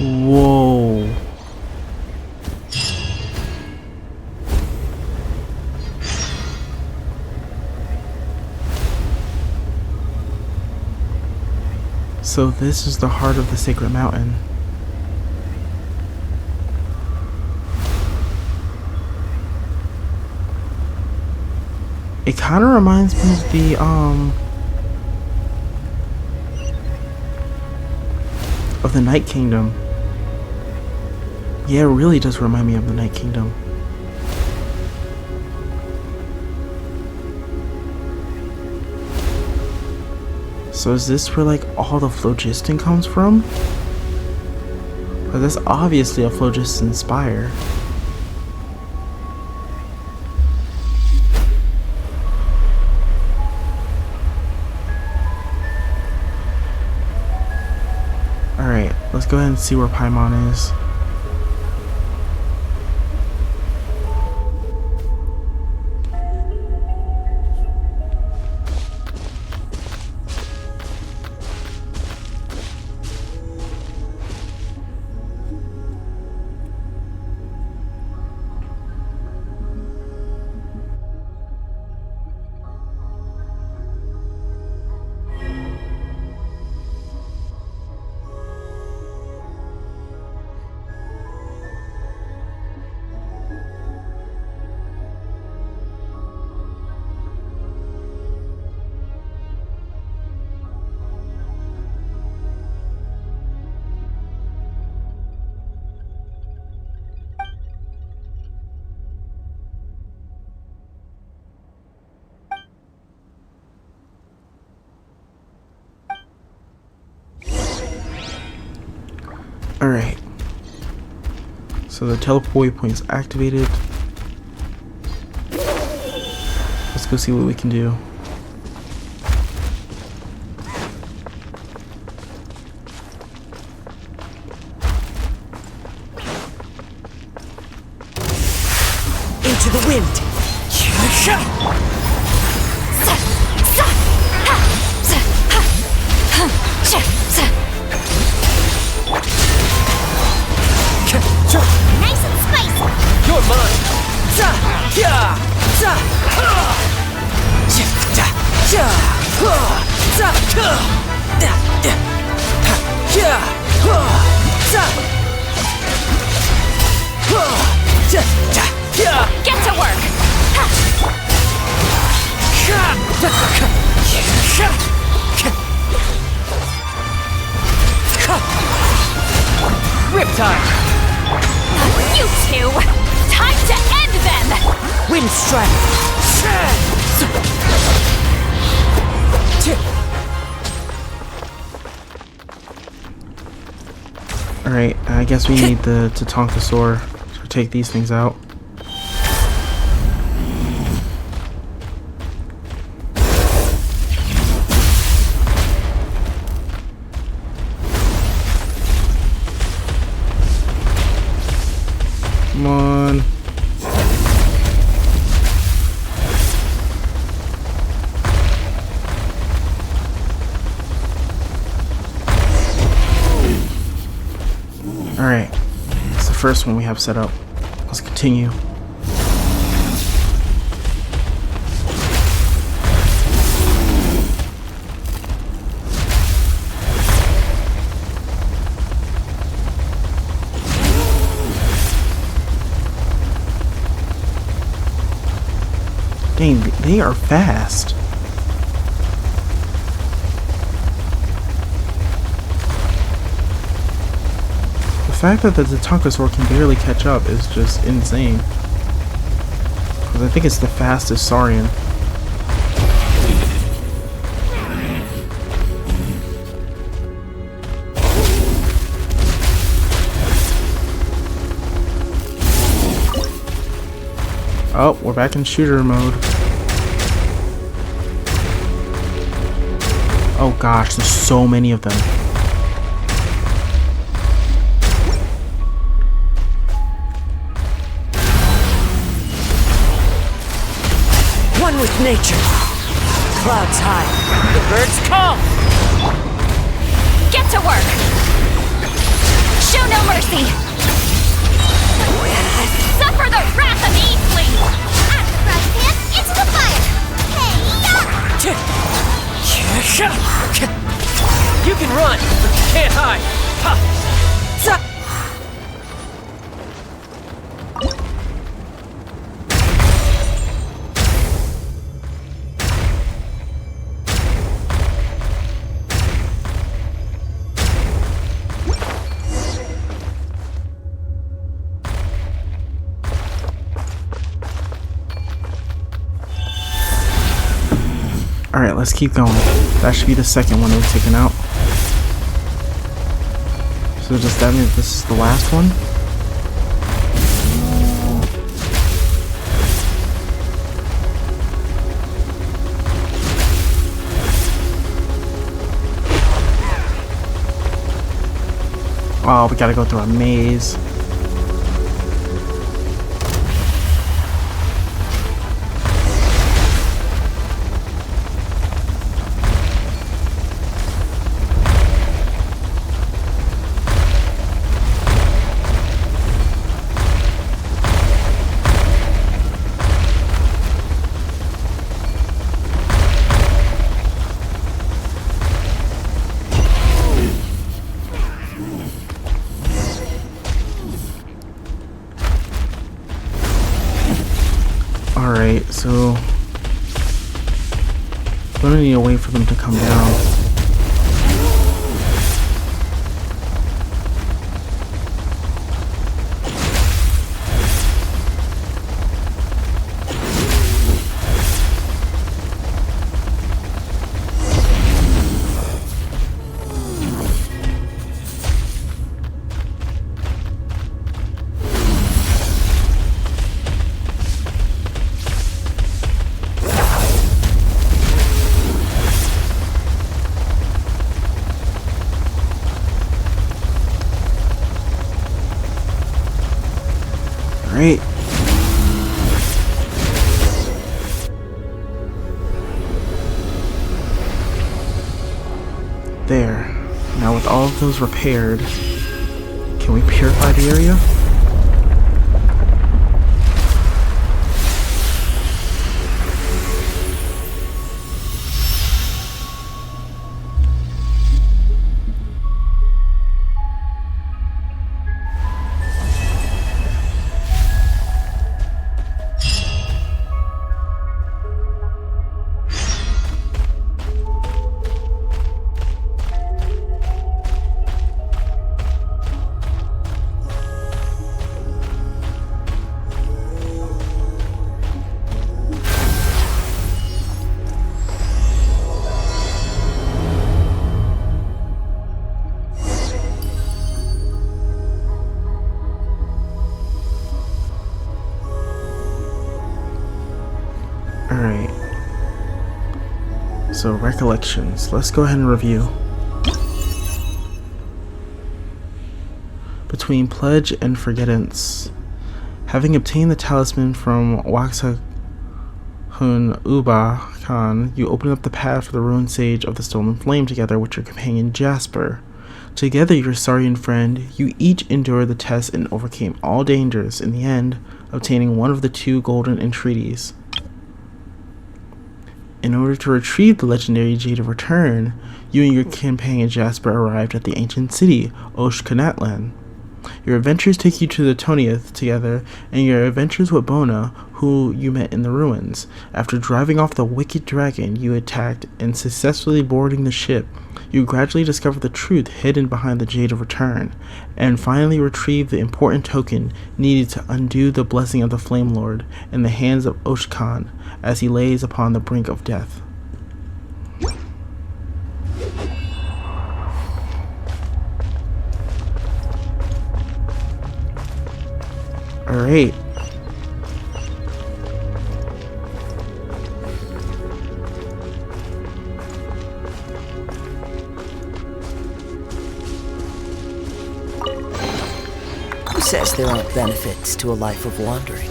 Whoa. So this is the heart of the sacred mountain. It kind of reminds me of the Night Kingdom. Yeah, it really does remind me of the Night Kingdom. So is this where like all the phlogiston comes from? But that's obviously a phlogiston spire. Alright, let's go ahead and see where Paimon is. Alright. So the teleport point is activated. Let's go see what we can do. Into the wind. Nice and spicy! You're mine! Get to work! Riptide! You two! Time to end them! Wind strike! Alright, I guess we need the Tatankasaur to take these things out. Come on. Alright, it's the first one we have set up. Let's continue. Dang, they are fast. The fact that the Tatankasaur can barely catch up is just insane. Because I think it's the fastest Saurian. Oh, we're back in shooter mode. Oh gosh, there's so many of them. One with nature. Clouds high. The birds call. Get to work! Show no mercy! Suffer the wrath of Eastling! Out of the frying pan, into the fire! Hey-ya! You can run, but you can't hide. Ha! Alright, let's keep going. That should be the second one that was taken out. So does that mean this is the last one? Oh, we gotta go through a maze. Alright, so I'm gonna need a way for them to come down. Right. There. Now with all of those repaired, can we purify the area? Alright. So, recollections. Let's go ahead and review. Between pledge and forgettance. Having obtained the talisman from Waxahun Uba Khan, you open up the path for the ruined sage of the stolen flame together with your companion Jasper. Together, your Saurian friend, you each endured the test and overcame all dangers, in the end, obtaining one of the two golden entreaties. In order to retrieve the legendary Jade of Return, you and your companion Jasper arrived at the ancient city, Oshkanatlan. Your adventures take you to the Toniath together, and your adventures with Bona, who you met in the ruins. After driving off the wicked dragon you attacked and successfully boarding the ship, you gradually discover the truth hidden behind the Jade of Return, and finally retrieve the important token needed to undo the blessing of the Flame Lord in the hands of Oshkan as he lays upon the brink of death. Alright. Who says there aren't benefits to a life of wandering?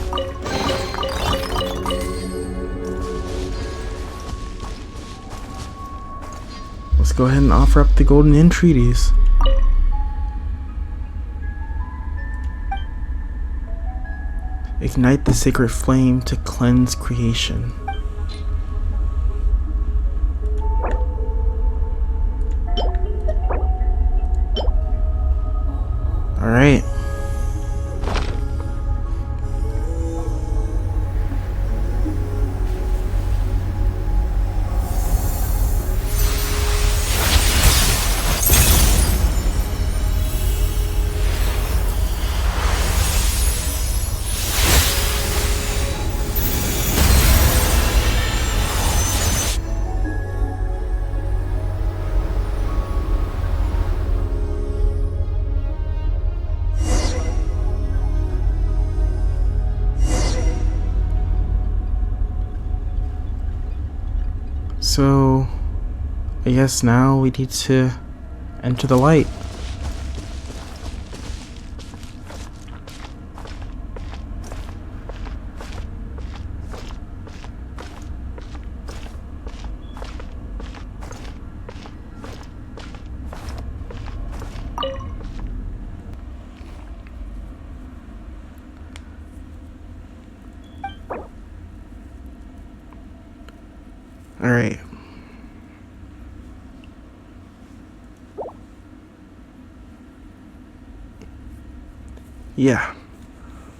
Let's go ahead and offer up the golden entreaties. Ignite the sacred flame to cleanse creation. Alright. So, I guess now we need to enter the light. Alright. Yeah.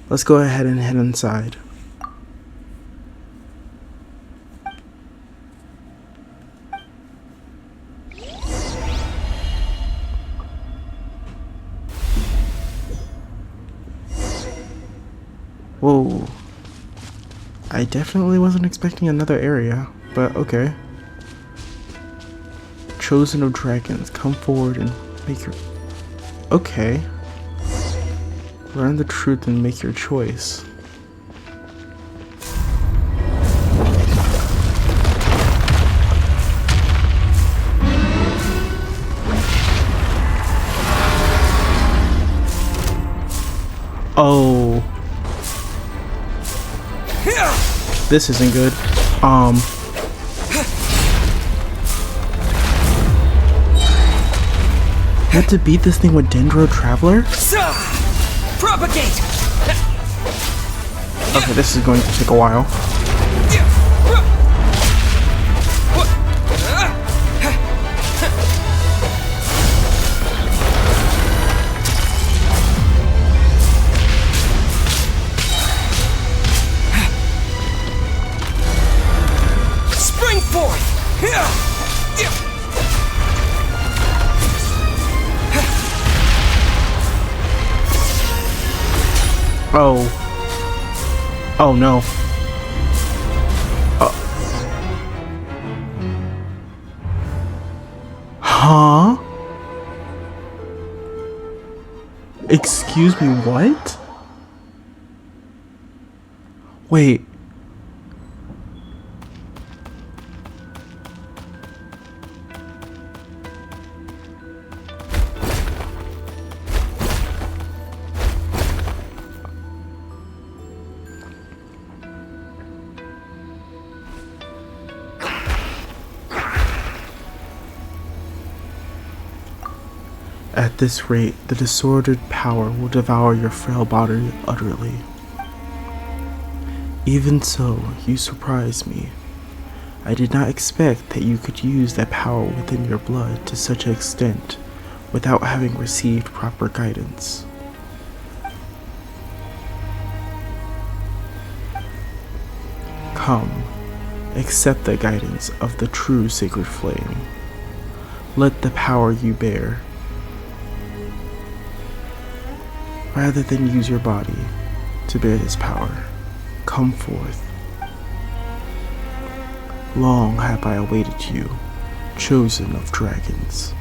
Let's go ahead and head inside. Whoa. I definitely wasn't expecting another area, but okay. Chosen of dragons, come forward and make your... Okay. Learn the truth and make your choice. Oh. This isn't good. Had to beat this thing with Dendro Traveler? Propagate! Okay, this is going to take a while. Spring forth! Oh. Oh no. Huh? Excuse me, what? Wait. At this rate, the disordered power will devour your frail body utterly. Even so, you surprise me. I did not expect that you could use that power within your blood to such an extent without having received proper guidance. Come, accept the guidance of the true sacred flame. Let the power you bear, rather than use your body to bear this power, come forth. Long have I awaited you, chosen of dragons.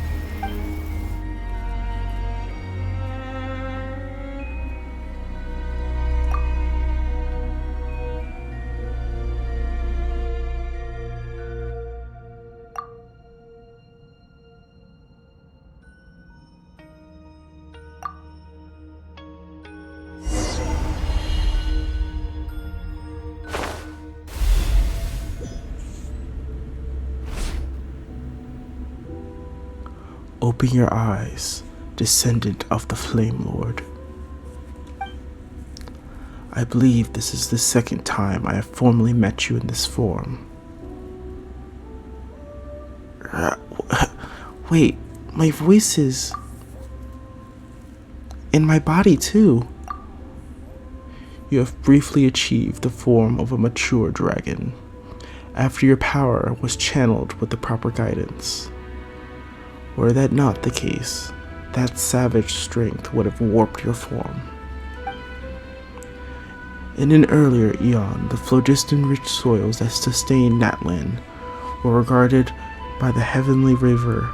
Open your eyes, descendant of the Flame Lord. I believe this is the second time I have formally met you in this form. Wait, my voice is in my body too. You have briefly achieved the form of a mature dragon, after your power was channeled with the proper guidance. Were that not the case, that savage strength would have warped your form. In an earlier eon, the phlogiston-rich soils that sustained Natlan were regarded by the Heavenly River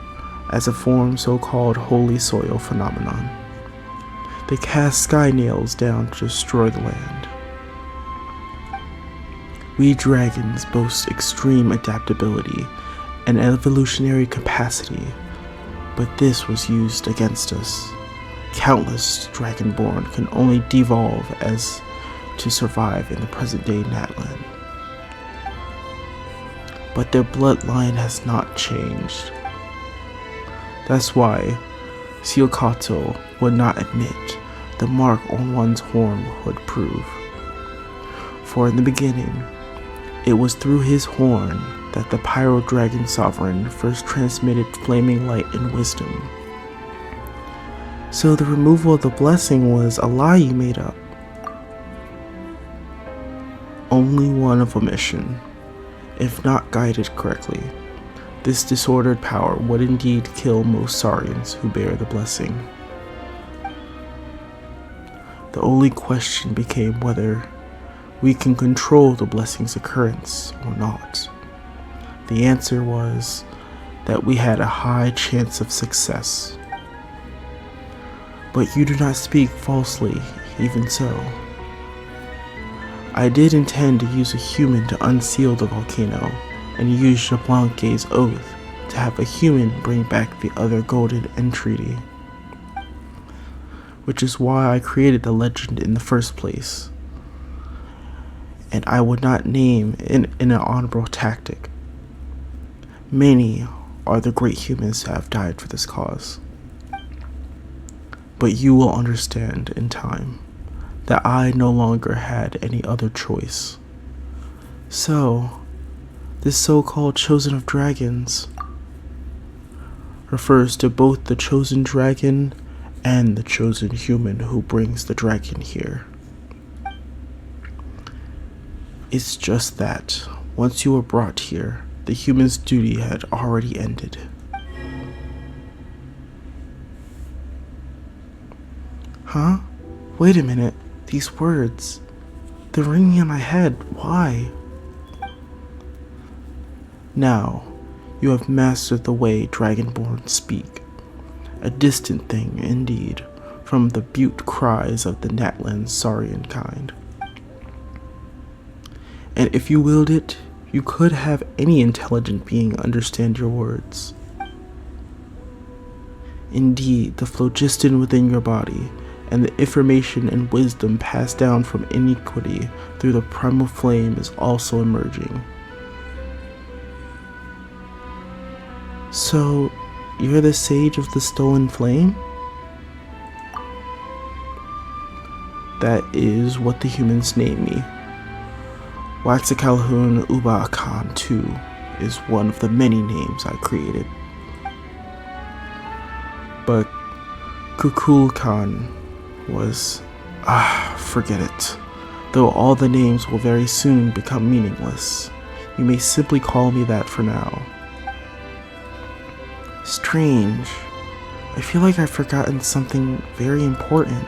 as a form so-called holy soil phenomenon. They cast sky nails down to destroy the land. We dragons boast extreme adaptability and evolutionary capacity, but this was used against us. Countless dragonborn can only devolve as to survive in the present-day Natlan. But their bloodline has not changed. That's why Sealcato would not admit the mark on one's horn would prove. For in the beginning, it was through his horn that the Pyro Dragon Sovereign first transmitted flaming light and wisdom. So the removal of the blessing was a lie you made up. Only one of omission. If not guided correctly, this disordered power would indeed kill most Saurians who bear the blessing. The only question became whether we can control the blessing's occurrence or not. The answer was that we had a high chance of success. But you do not speak falsely, even so. I did intend to use a human to unseal the volcano, and use Jablanque's oath to have a human bring back the other golden entreaty. Which is why I created the legend in the first place. And I would not name in an honorable tactic. Many are the great humans who have died for this cause. But you will understand in time that I no longer had any other choice. So, this so-called chosen of dragons refers to both the chosen dragon and the chosen human who brings the dragon here. It's just that, once you were brought here, the human's duty had already ended. Huh? Wait a minute. These words, they're ringing in my head. Why? Now, you have mastered the way Dragonborn speak. A distant thing, indeed, from the butte cries of the Natlan Saurian kind. And if you willed it, you could have any intelligent being understand your words. Indeed, the phlogiston within your body, and the information and wisdom passed down from iniquity through the primal flame is also emerging. So, you're the sage of the stolen flame? That is what the humans name me. Waxacalhoun Uba Khan 2 is one of the many names I created. But Kukul Khan was, forget it. Though all the names will very soon become meaningless, you may simply call me that for now. Strange. I feel like I've forgotten something very important.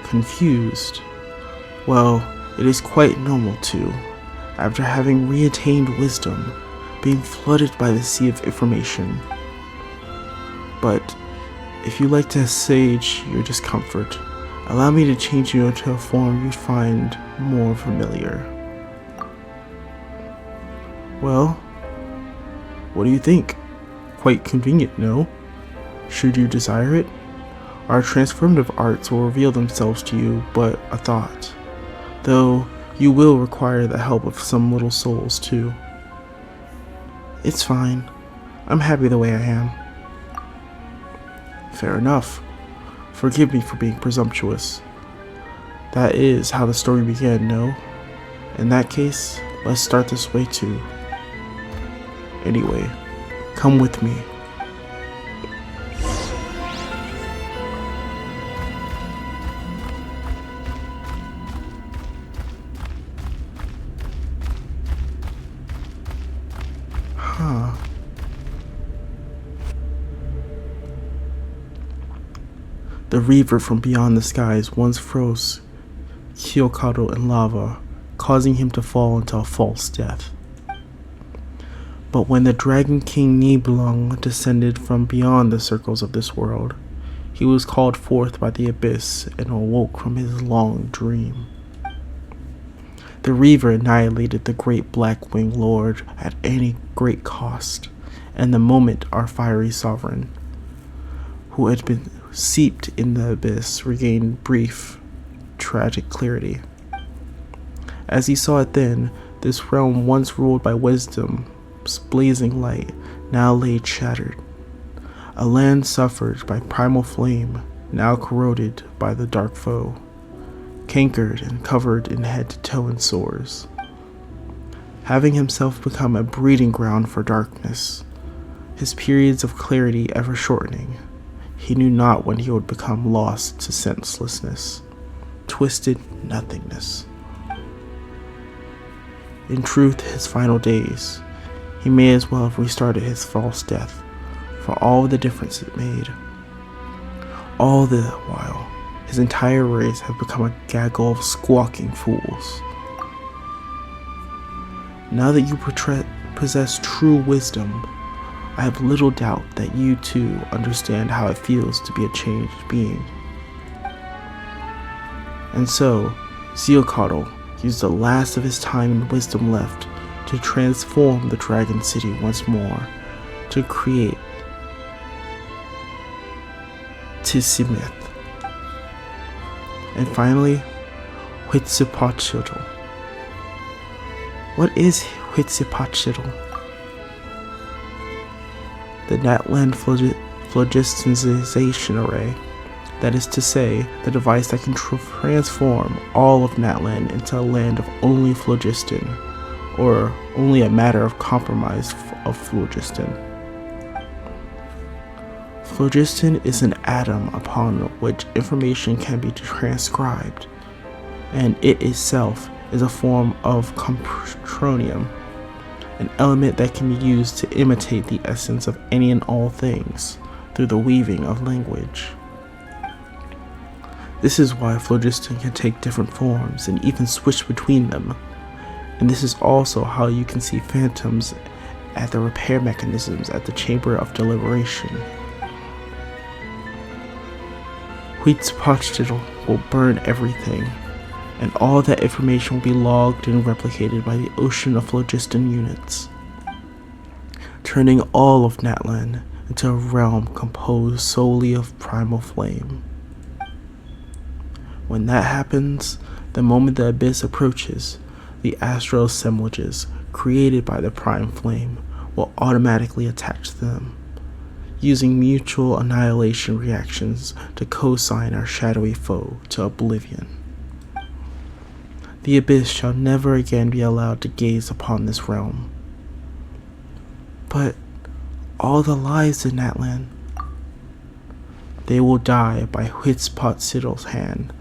Confused. Well, it is quite normal to, after having reattained wisdom, being flooded by the sea of information. But if you like to assuage your discomfort, allow me to change you into a form you'd find more familiar. Well, what do you think? Quite convenient, no? Should you desire it? Our transformative arts will reveal themselves to you but a thought, though you will require the help of some little souls too. It's fine. I'm happy the way I am. Fair enough. Forgive me for being presumptuous. That is how the story began, no? In that case, let's start this way too. Anyway, come with me. Huh. The reaver from beyond the skies once froze Kyokado in lava, causing him to fall into a false death. But when the Dragon King Nibelung descended from beyond the circles of this world, he was called forth by the abyss and awoke from his long dream. The Reaver annihilated the great Black-Winged Lord at any great cost, and the moment our fiery sovereign, who had been seeped in the abyss, regained brief, tragic clarity. As he saw it then, this realm once ruled by wisdom's blazing light now lay shattered. A land suffered by primal flame, now corroded by the dark foe, cankered and covered in head to toe in sores. Having himself become a breeding ground for darkness, his periods of clarity ever shortening, he knew not when he would become lost to senselessness, twisted nothingness. In truth, his final days, he may as well have restarted his false death, for all the difference it made. All the while, his entire race have become a gaggle of squawking fools. Now that you possess true wisdom, I have little doubt that you too understand how it feels to be a changed being. And so, Kyokado used the last of his time and wisdom left to transform the Dragon City once more, to create Tisimith. And finally, Huitzilopochtli. What is Huitzilopochtli? The Natlan phlogistonization array. That is to say, the device that can transform all of Natlan into a land of only phlogiston, or only a matter of compromise of phlogiston. Phlogiston is an atom upon which information can be transcribed, and it itself is a form of compronium, an element that can be used to imitate the essence of any and all things through the weaving of language. This is why phlogiston can take different forms and even switch between them, and this is also how you can see phantoms at the repair mechanisms at the Chamber of Deliberation. Huitzilopochtli will burn everything, and all that information will be logged and replicated by the ocean of phlogiston units, turning all of Natlan into a realm composed solely of primal flame. When that happens, the moment the abyss approaches, the astral assemblages created by the prime flame will automatically attach to them, using mutual annihilation reactions to co-sign our shadowy foe to oblivion. The abyss shall never again be allowed to gaze upon this realm. But all the lives in Natlan, they will die by Huitzilopochtli's hand,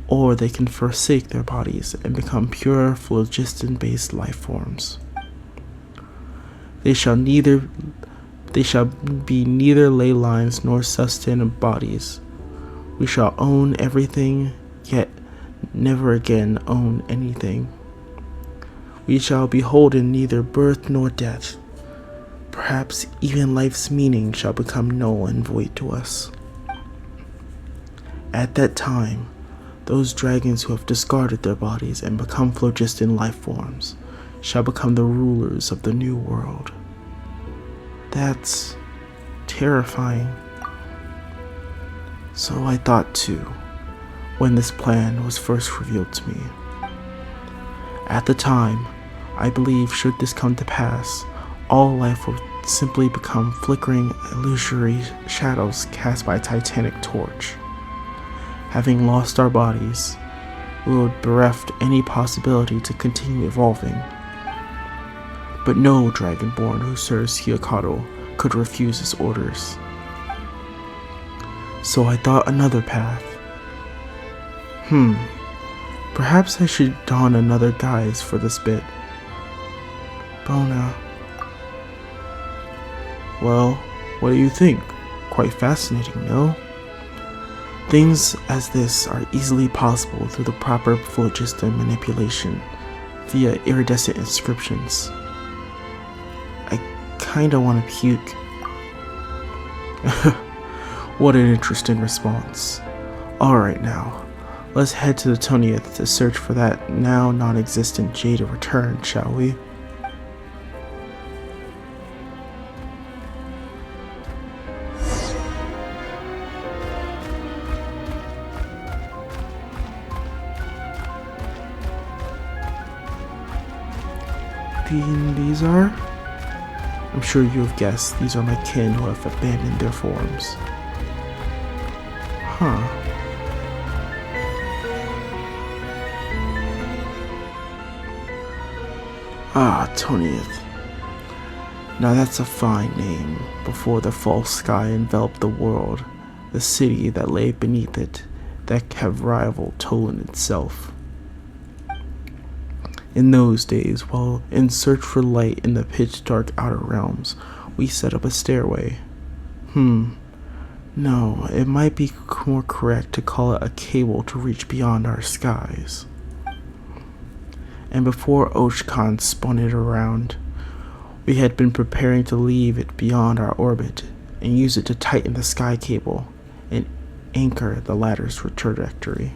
or they can forsake their bodies and become pure phlogiston-based life forms. They shall be neither ley lines nor sustained bodies. We shall own everything, yet never again own anything. We shall beholden neither birth nor death. Perhaps even life's meaning shall become null and void to us. At that time, those dragons who have discarded their bodies and become phlogiston life forms shall become the rulers of the new world. That's terrifying. So I thought too, when this plan was first revealed to me. At the time, I believed should this come to pass, all life would simply become flickering, illusory shadows cast by a titanic torch. Having lost our bodies, would bereft any possibility to continue evolving. But no Dragonborn who serves Hyakado could refuse his orders. So I thought another path. Perhaps I should don another guise for this bit. Bona. Well, what do you think? Quite fascinating, no? Things as this are easily possible through the proper phlogiston manipulation via iridescent inscriptions. I kinda wanna puke. What an interesting response. Alright now, let's head to the 20th to search for that now non-existent Jade of Return, shall we? These are? I'm sure you have guessed these are my kin who have abandoned their forms. Huh. Ah, 20th. Now that's a fine name. Before the false sky enveloped the world, the city that lay beneath it, that have rivaled Tolan itself. In those days, while in search for light in the pitch-dark outer realms, we set up a stairway. No, it might be more correct to call it a cable to reach beyond our skies. And before Oshkan spun it around, we had been preparing to leave it beyond our orbit and use it to tighten the sky cable and anchor the ladder's trajectory.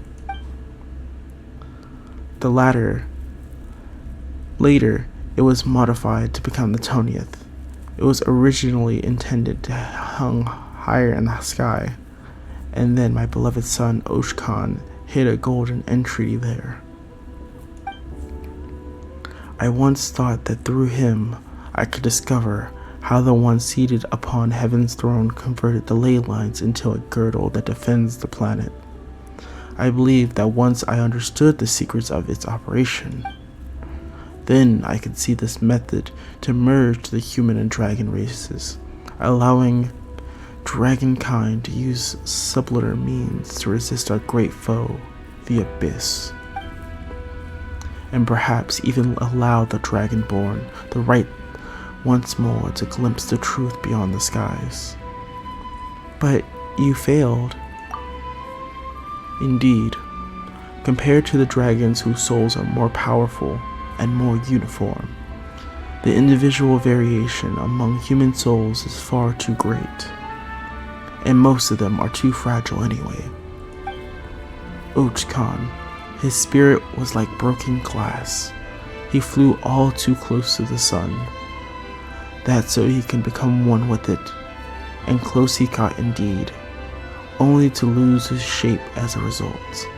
The ladder. Later, it was modified to become the 20th. It was originally intended to hang higher in the sky, and then my beloved son Oshkan hid a golden entry there. I once thought that through him I could discover how the one seated upon heaven's throne converted the ley lines into a girdle that defends the planet. I believed that once I understood the secrets of its operation, then I could see this method to merge the human and dragon races, allowing dragonkind to use subtler means to resist our great foe, the Abyss, and perhaps even allow the Dragonborn the right once more to glimpse the truth beyond the skies. But you failed. Indeed, compared to the dragons whose souls are more powerful and more uniform, the individual variation among human souls is far too great, and most of them are too fragile anyway. Ochkan, his spirit was like broken glass. He flew all too close to the sun, that so he can become one with it, and close he got indeed, only to lose his shape as a result.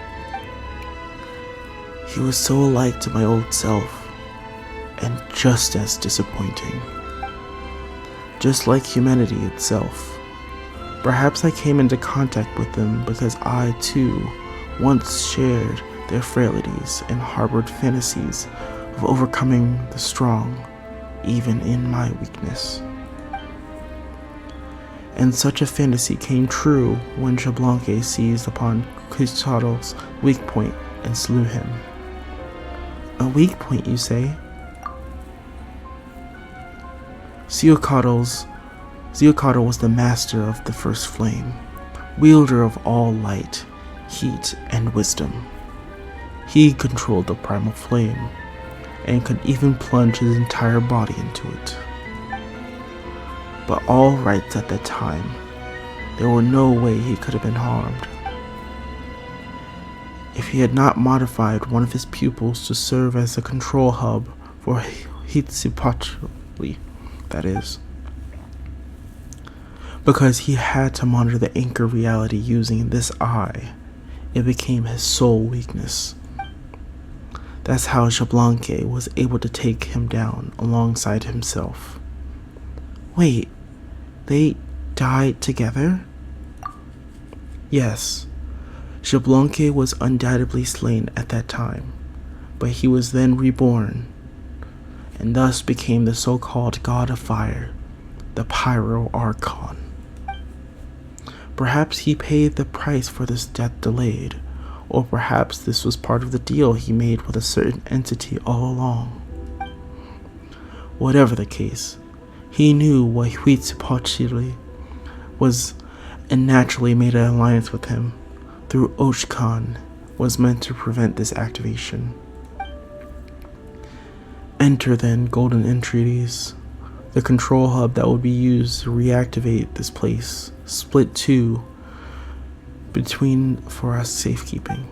He was so alike to my old self, and just as disappointing. Just like humanity itself. Perhaps I came into contact with them because I, too, once shared their frailties and harbored fantasies of overcoming the strong, even in my weakness. And such a fantasy came true when Jablonke seized upon Quixote's weak point and slew him. A weak point, you say? Xiocatl was the master of the first flame, wielder of all light, heat, and wisdom. He controlled the primal flame, and could even plunge his entire body into it. But all rights at that time, there were no way he could have been harmed. If he had not modified one of his pupils to serve as a control hub for Hitsipotli, that is. Because he had to monitor the anchor reality using this eye, it became his sole weakness. That's how Jablonke was able to take him down alongside himself. Wait, they died together? Yes. Jablonke was undoubtedly slain at that time, but he was then reborn, and thus became the so-called God of Fire, the Pyro Archon. Perhaps he paid the price for this death delayed, or perhaps this was part of the deal he made with a certain entity all along. Whatever the case, he knew what Huitzilopochtli was and naturally made an alliance with him through Oshkan was meant to prevent this activation. Enter then Golden Entreaties, the control hub that would be used to reactivate this place, split two between for us safekeeping.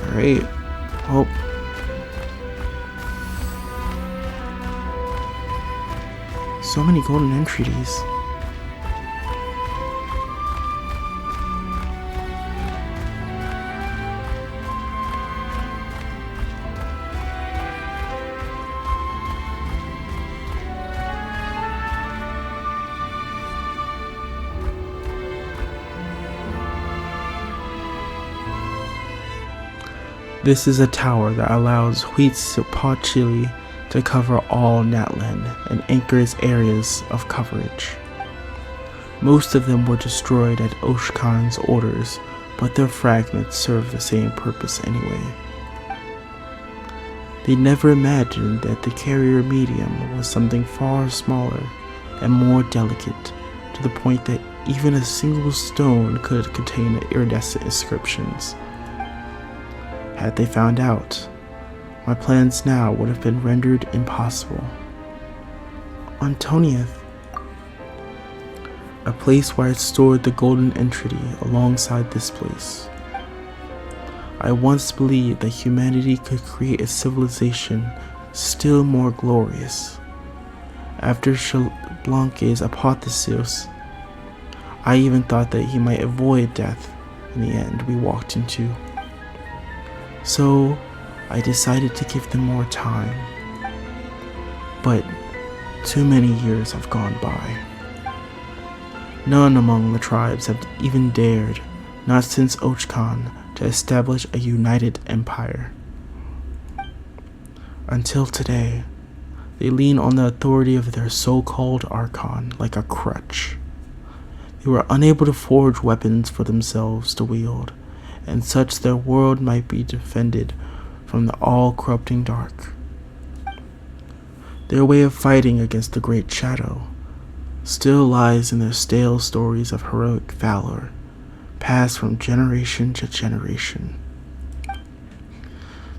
Alright, well, so many golden entreaties. This is a tower that allows Huitzilopochtli to cover all Natlan and anchors areas of coverage. Most of them were destroyed at Oshkan's orders, but their fragments serve the same purpose anyway. They never imagined that the carrier medium was something far smaller and more delicate, to the point that even a single stone could contain iridescent inscriptions. Had they found out, my plans now would have been rendered impossible. On Tonieth, a place where I stored the golden entity alongside this place, I once believed that humanity could create a civilization still more glorious. After Jablonke's apotheosis, I even thought that he might avoid death in the end we walked into. So I decided to give them more time. But too many years have gone by. None among the tribes have even dared, not since Ochkan, to establish a united empire. Until today, they lean on the authority of their so-called Archon like a crutch. They were unable to forge weapons for themselves to wield, and such their world might be defended from the all-corrupting dark. Their way of fighting against the Great Shadow still lies in their stale stories of heroic valor, passed from generation to generation.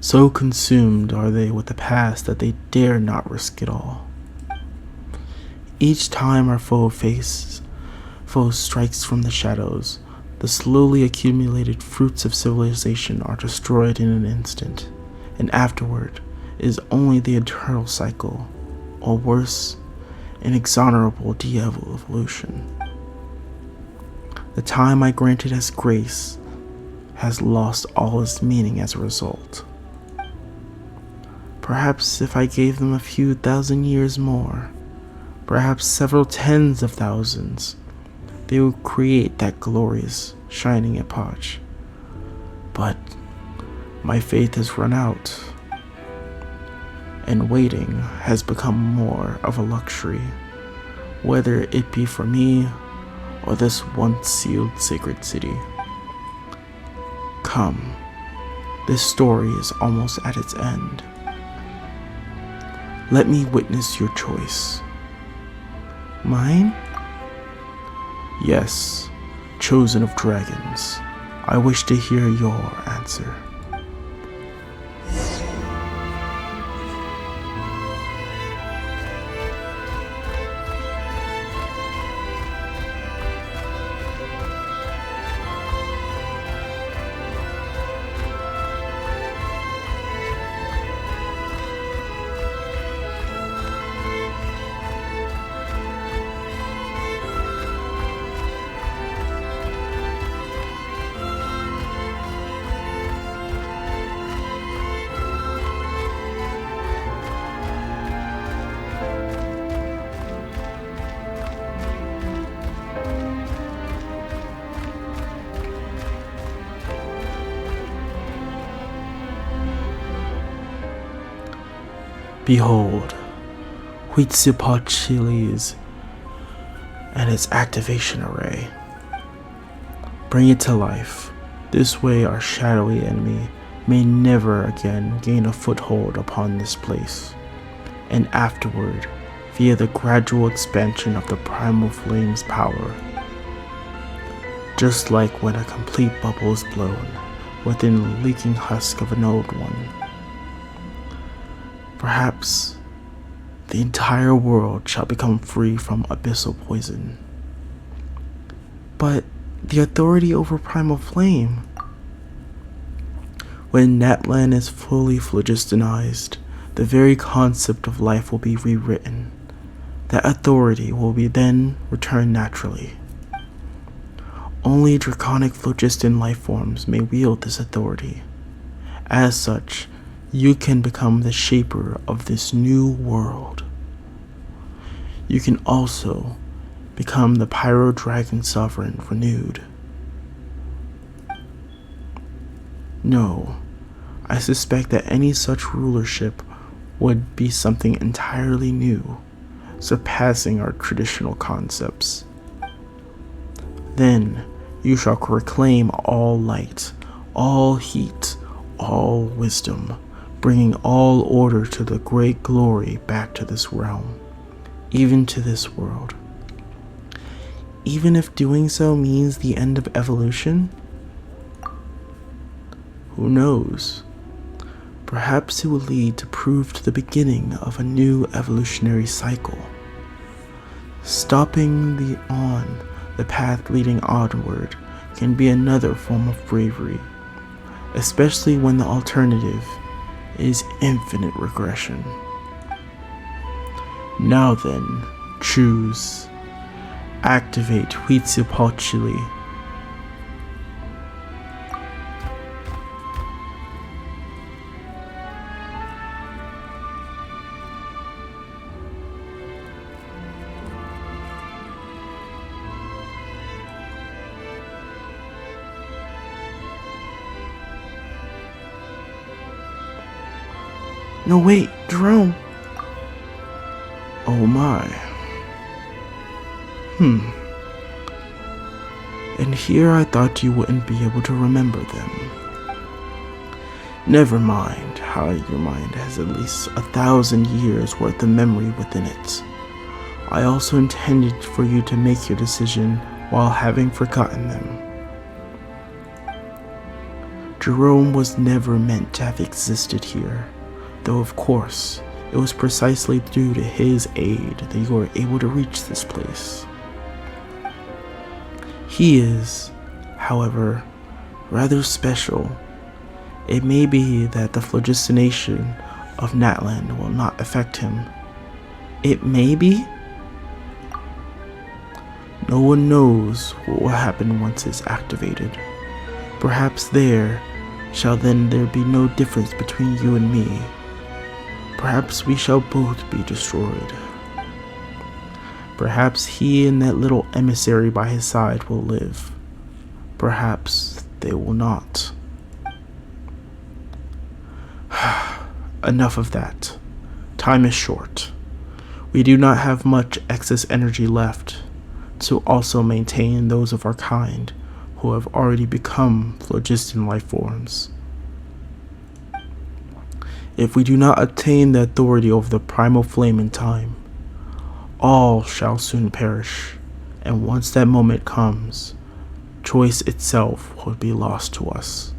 So consumed are they with the past that they dare not risk it all. Each time our foe strikes from the shadows, the slowly accumulated fruits of civilization are destroyed in an instant, and afterward is only the eternal cycle, or worse, inexorable de-evolution. The time I granted as grace has lost all its meaning as a result. Perhaps if I gave them a few thousand years more, perhaps several tens of thousands, they would create that glorious, shining epoch. But my faith has run out, and waiting has become more of a luxury, whether it be for me or this once sealed sacred city. Come, this story is almost at its end. Let me witness your choice. Mine? Yes, chosen of dragons. I wish to hear your answer. Behold, Huitzilopochtli's and its activation array. Bring it to life. This way our shadowy enemy may never again gain a foothold upon this place. And afterward, via the gradual expansion of the primal flame's power. Just like when a complete bubble is blown within the leaking husk of an old one. Perhaps the entire world shall become free from abyssal poison. But the authority over primal flame? When Natlan is fully phlogistonized, the very concept of life will be rewritten. That authority will be then returned naturally. Only draconic phlogiston life forms may wield this authority. As such, you can become the shaper of this new world. You can also become the Pyro Dragon Sovereign renewed. No, I suspect that any such rulership would be something entirely new, surpassing our traditional concepts. Then you shall reclaim all light, all heat, all wisdom, bringing all order to the great glory back to this realm, even to this world. Even if doing so means the end of evolution? Who knows? Perhaps it will lead to prove to the beginning of a new evolutionary cycle. Stopping the path leading onward can be another form of bravery, especially when the alternative is infinite regression. Now then, choose. Activate Huitzilopochtli. No, wait, Jerome. Oh my. And here I thought you wouldn't be able to remember them. Never mind how your mind has at least 1,000 years worth of memory within it. I also intended for you to make your decision while having forgotten them. Jerome was never meant to have existed here, though of course, it was precisely due to his aid that you were able to reach this place. He is, however, rather special. It may be that the phlogistonation of Natlan will not affect him. It may be? No one knows what will happen once it's activated. Perhaps there be no difference between you and me. Perhaps we shall both be destroyed. Perhaps he and that little emissary by his side will live. Perhaps they will not. Enough of that. Time is short. We do not have much excess energy left to also maintain those of our kind who have already become phlogiston life forms. If we do not attain the authority over the primal flame in time, all shall soon perish, and once that moment comes, choice itself will be lost to us.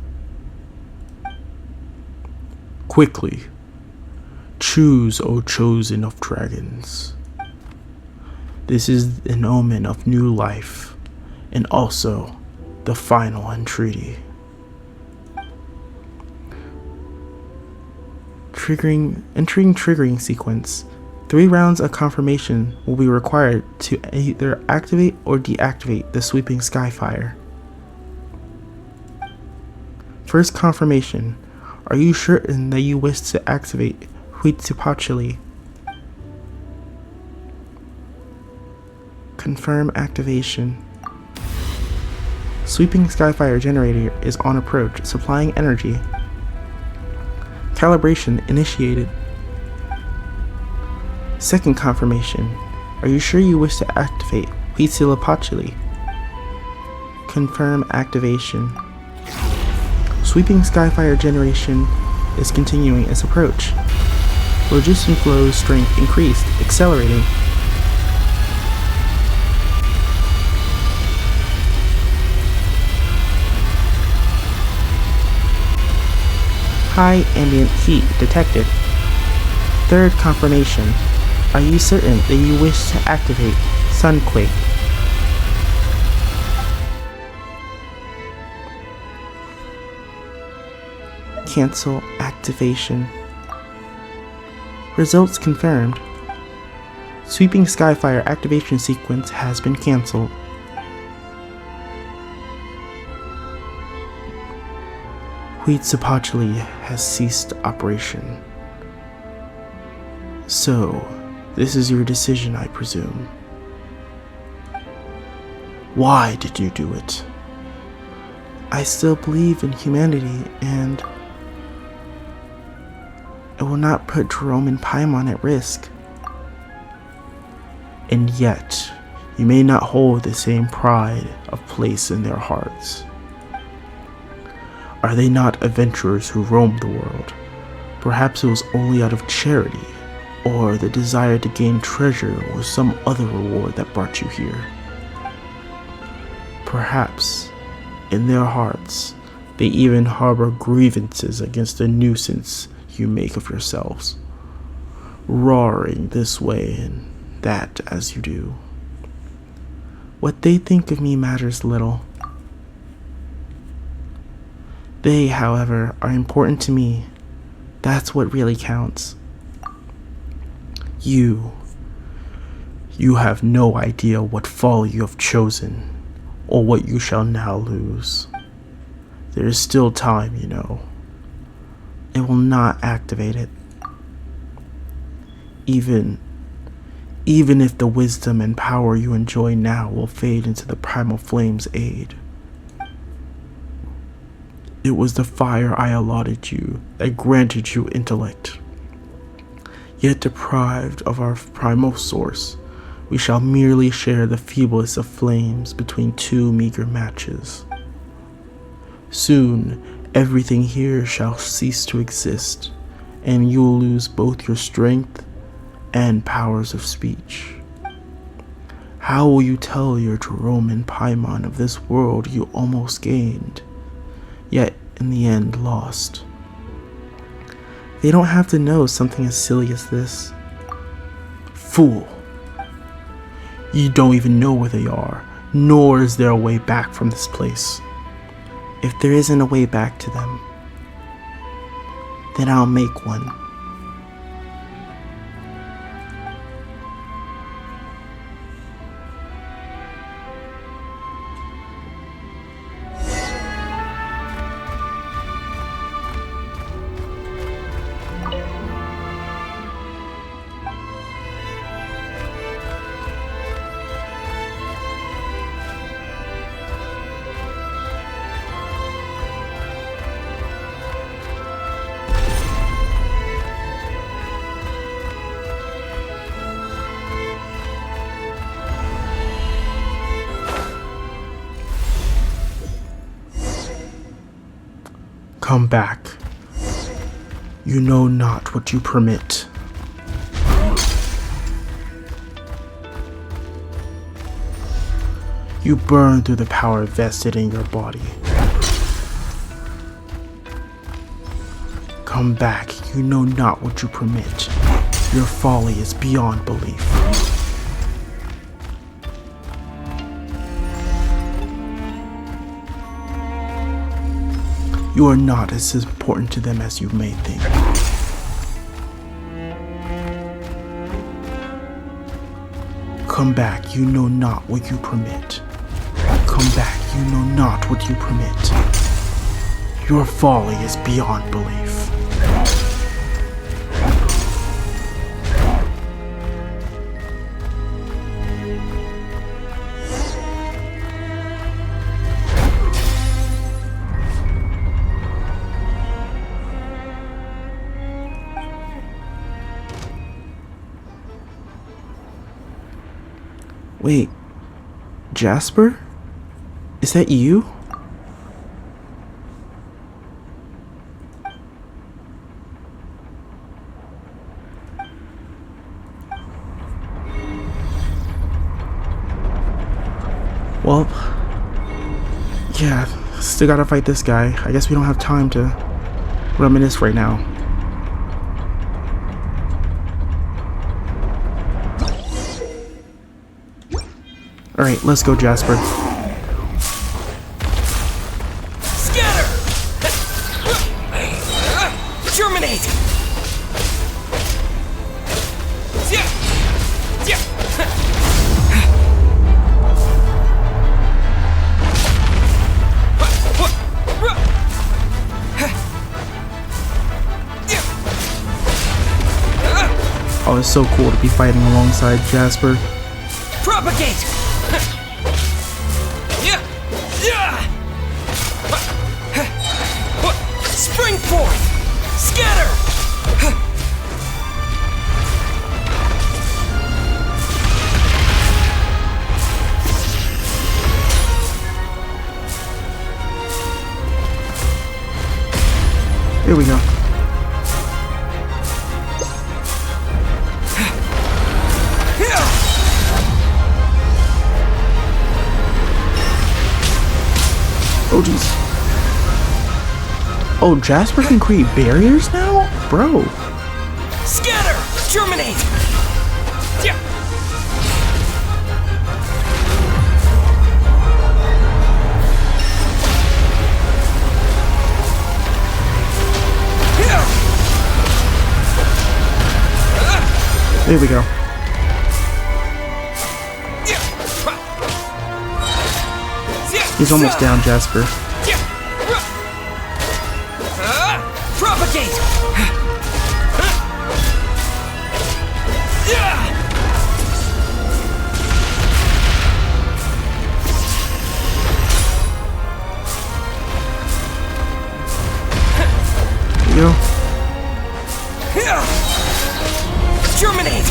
Quickly, choose, O chosen of dragons. This is an omen of new life, and also the final entreaty. Entering triggering sequence. 3 rounds of confirmation will be required to either activate or deactivate the sweeping skyfire. First confirmation. Are you certain that you wish to activate Huitzilopochtli? Confirm activation. Sweeping skyfire generator is on approach, supplying energy. Calibration initiated. Second confirmation. Are you sure you wish to activate Huitzilopochtli? Confirm activation. Sweeping Skyfire generation is continuing its approach. Logistic flow's strength increased, accelerating. High ambient heat detected. Third confirmation. Are you certain that you wish to activate Sunquake? Cancel activation. Results confirmed. Sweeping Skyfire activation sequence has been cancelled. Huitzilopochtli has ceased operation. So, this is your decision, I presume. Why did you do it? I still believe in humanity, and I will not put Jerome and Paimon at risk. And yet, you may not hold the same pride of place in their hearts. Are they not adventurers who roamed the world? Perhaps it was only out of charity, or the desire to gain treasure or some other reward that brought you here. Perhaps, in their hearts, they even harbor grievances against the nuisance you make of yourselves, roaring this way and that as you do. What they think of me matters little. They, however, are important to me. That's what really counts. You have no idea what folly you have chosen, or what you shall now lose. There is still time, you know. It will not activate it. Even if the wisdom and power you enjoy now will fade into the primal flame's aid. It was the fire I allotted you that granted you intellect. Yet deprived of our primal source, we shall merely share the feeblest of flames between two meager matches. Soon, everything here shall cease to exist, and you will lose both your strength and powers of speech. How will you tell your Jerome and Paimon of this world you almost gained, yet in the end lost? They don't have to know something as silly as this. Fool! You don't even know where they are, nor is there a way back from this place. If there isn't a way back to them, then I'll make one. Come back. You know not what you permit. You burn through the power vested in your body. Come back. You know not what you permit. Your folly is beyond belief. You are not as important to them as you may think. Come back, you know not what you permit. Come back, you know not what you permit. Your folly is beyond belief. Wait, Jasper? Is that you? Well, yeah, still gotta fight this guy. I guess we don't have time to reminisce right now. Alright, let's go, Jasper. Scatter! Germinate! Oh, it's so cool to be fighting alongside Jasper. Propagate! Spring forth! Scatter! Here we go. Oh, jeez. Oh, Jasper can create barriers now? Bro. Scatter! Germinate! There we go. He's almost down, Jasper. Propagate! There you go. Germinate!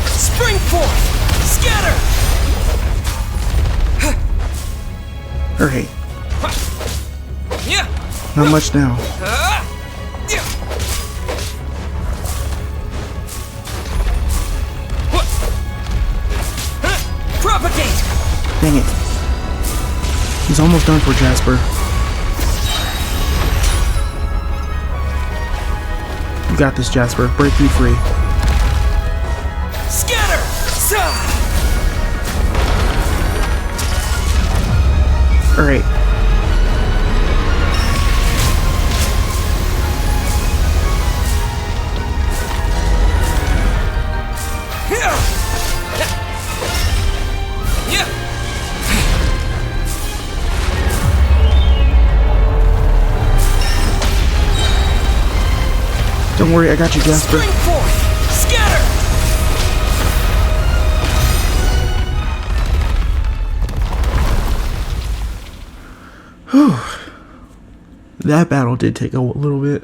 Spring forth! Scatter! Alright. Not much now. Propagate! Dang it. He's almost done for Jasper. You got this, Jasper. Break me free. Scatter! Alright. Don't worry, I got you, Jasper. Spring forth! Scatter! Whew. That battle did take a little bit.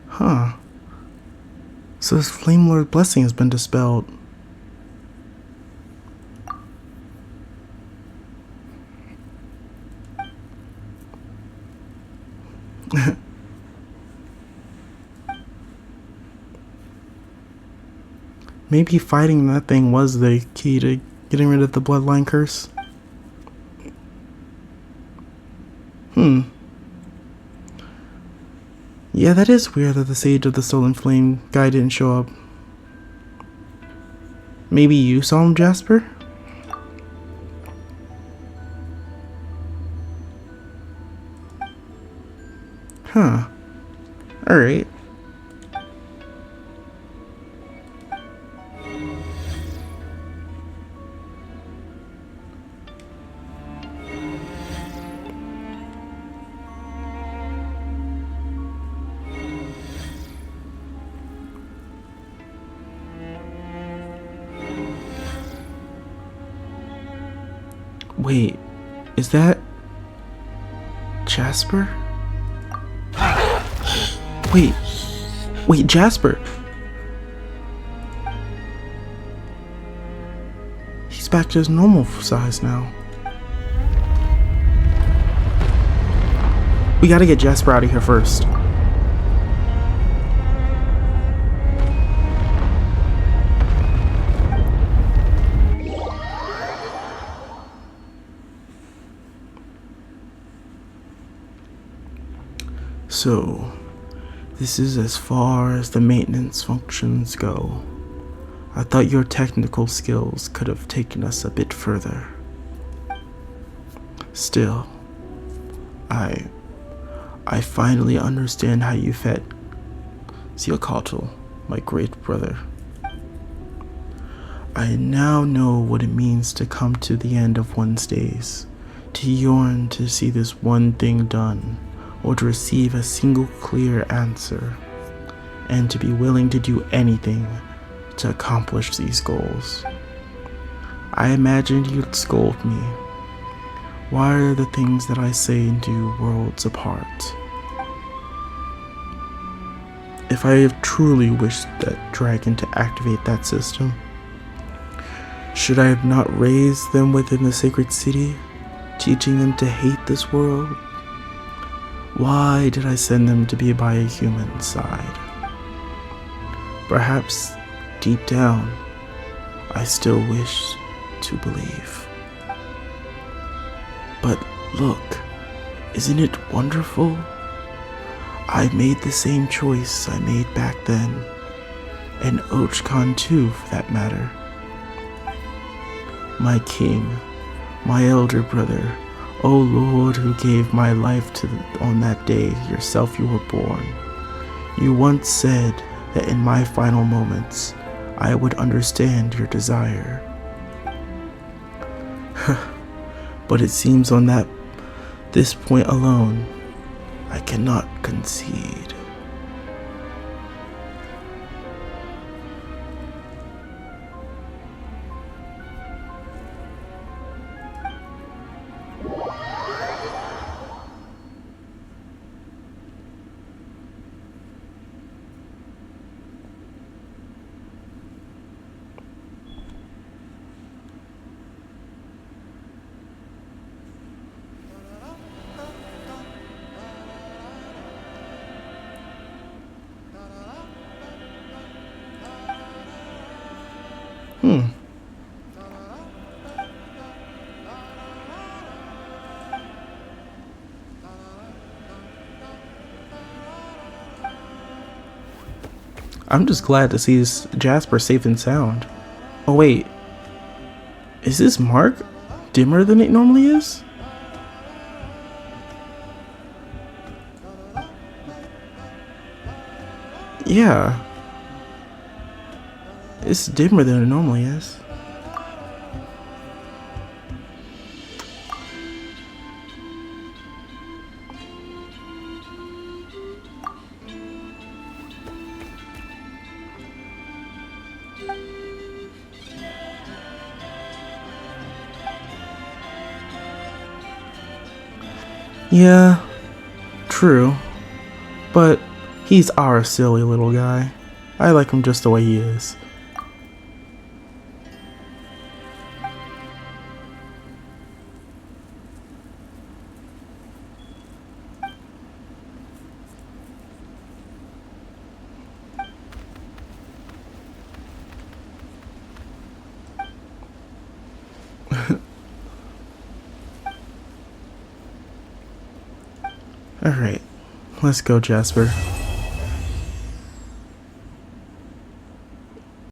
Huh. So this Flame Lord blessing has been dispelled. Maybe fighting that thing was the key to getting rid of the bloodline curse. Yeah, that is weird that the Sage of the Stolen Flame guy didn't show up. Maybe you saw him, Jasper? Huh. Alright. Wait, is that Jasper? Wait, Jasper! He's back to his normal size now. We gotta get Jasper out of here first. So, this is as far as the maintenance functions go. I thought your technical skills could have taken us a bit further. Still, I finally understand how you fed Ziocatl, my great brother. I now know what it means to come to the end of one's days, to yearn to see this one thing done, or to receive a single clear answer, and to be willing to do anything to accomplish these goals. I imagined you'd scold me. Why are the things that I say and do worlds apart? If I have truly wished that dragon to activate that system, should I have not raised them within the sacred city, teaching them to hate this world? Why did I send them to be by a human side? Perhaps, deep down, I still wish to believe. But look, isn't it wonderful? I made the same choice I made back then, and Ochkon too, for that matter. My king, my elder brother, O Lord who gave my life on that day yourself you were born, you once said that in my final moments I would understand your desire. But it seems on this point alone, I cannot concede. I'm just glad to see Jasper safe and sound. Oh wait, is this mark dimmer than it normally is? Yeah, it's dimmer than it normally is. Yeah, true. But he's our silly little guy. I like him just the way he is. Alright, let's go, Jasper.